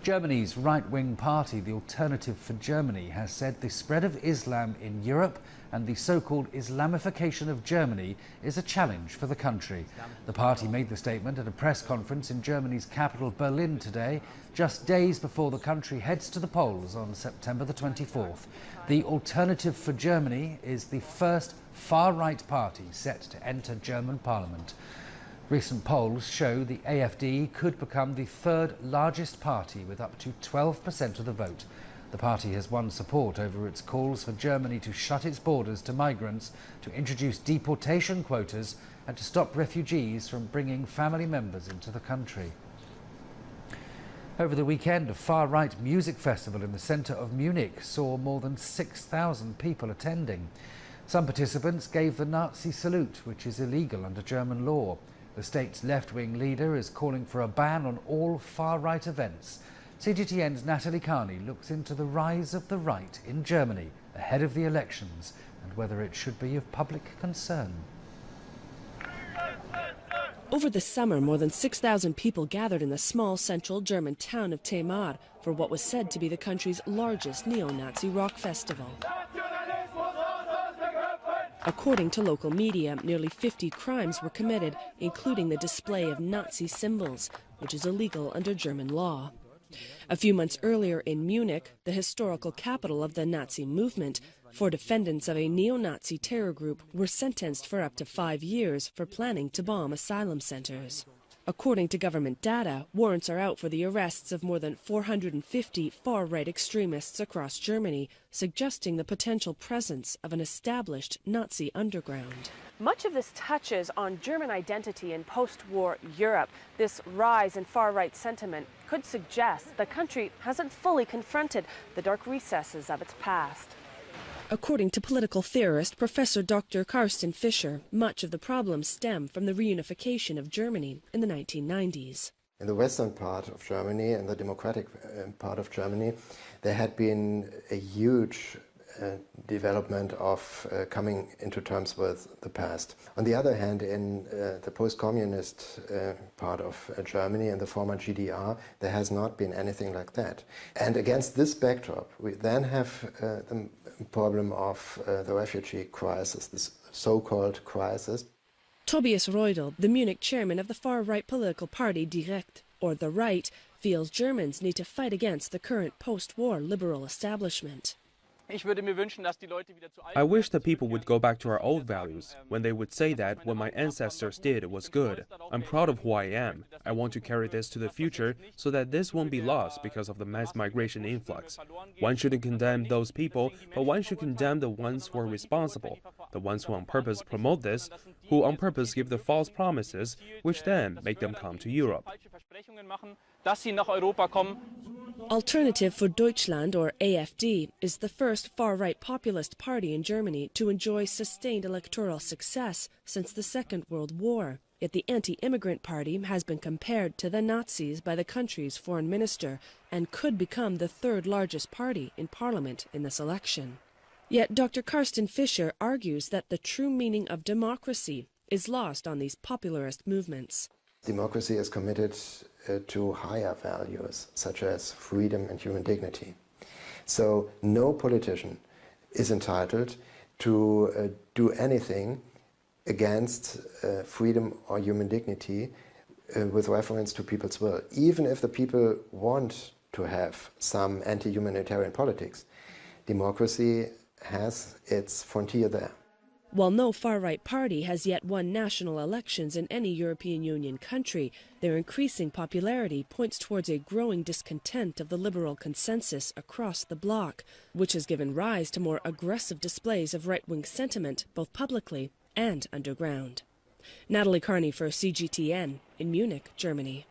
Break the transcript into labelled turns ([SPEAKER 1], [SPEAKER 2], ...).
[SPEAKER 1] Germany's right-wing party, the Alternative for Germany, has said the spread of Islam in Europe and the so-called Islamification of Germany is a challenge for the country. The party made the statement at a press conference in Germany's capital Berlin today, just days before the country heads to the polls on September the 24th. The Alternative for Germany is the first far-right party set to enter German parliament. Recent polls show the AfD could become the third largest party with up to 12% of the vote. The party has won support over its calls for Germany to shut its borders to migrants, to introduce deportation quotas and to stop refugees from bringing family members into the country. Over the weekend, a far-right music festival in the centre of Munich saw more than 6,000 people attending. Some participants gave the Nazi salute, which is illegal under German law. The state's left-wing leader is calling for a ban on all far-right events. CGTN's Natalie Carney looks into the rise of the right in Germany ahead of the elections and whether it should be of public concern.
[SPEAKER 2] Over the summer, more than 6,000 people gathered in the small central German town of Weimar for what was said to be the country's largest neo-Nazi rock festival. According to local media, nearly 50 crimes were committed, including the display of Nazi symbols, which is illegal under German law. A few months earlier in Munich, the historical capital of the Nazi movement, 4 defendants of a neo-Nazi terror group were sentenced for up to 5 years for planning to bomb asylum centers. According to government data, warrants are out for the arrests of more than 450 far-right extremists across Germany, suggesting the potential presence of an established Nazi underground.
[SPEAKER 3] Much of this touches on German identity in post-war Europe. This rise in far-right sentiment could suggest the country hasn't fully confronted the dark recesses of its past.
[SPEAKER 2] According to political theorist Professor Dr. Carsten Fischer, much of the problems stem from the reunification of Germany in the 1990s.
[SPEAKER 4] In the western part of Germany, in the democratic part of Germany, there had been a huge development of coming into terms with the past. On the other hand, in the post-communist part of Germany, in the former GDR, there has not been anything like that. And against this backdrop, we then have the problem of the refugee crisis, this so-called crisis.
[SPEAKER 2] Tobias Reudel, the Munich chairman of the far-right political party Direkt, or the Right, feels Germans need to fight against the current post-war liberal establishment.
[SPEAKER 5] I wish that people would go back to our old values, when they would say that what my ancestors did was good. I'm proud of who I am. I want to carry this to the future so that this won't be lost because of the mass migration influx. One shouldn't condemn those people, but one should condemn the ones who are responsible, the ones who on purpose promote this, who on purpose give the false promises, which then make them come to Europe.
[SPEAKER 2] Alternative for Deutschland, or AfD, is the first far-right populist party in Germany to enjoy sustained electoral success since the Second World War. Yet the anti-immigrant party has been compared to the Nazis by the country's foreign minister and could become the third largest party in parliament in this election. Yet Dr. Carsten Fischer argues that the true meaning of democracy is lost on these popularist movements.
[SPEAKER 4] Democracy is committed to higher values, such as freedom and human dignity. So no politician is entitled to do anything against freedom or human dignity with reference to people's will. Even if the people want to have some anti-humanitarian politics, democracy has its frontier there.
[SPEAKER 2] While no far-right party has yet won national elections in any European Union country, their increasing popularity points towards a growing discontent of the liberal consensus across the bloc, which has given rise to more aggressive displays of right-wing sentiment, both publicly and underground. Natalie Carney for CGTN in Munich, Germany.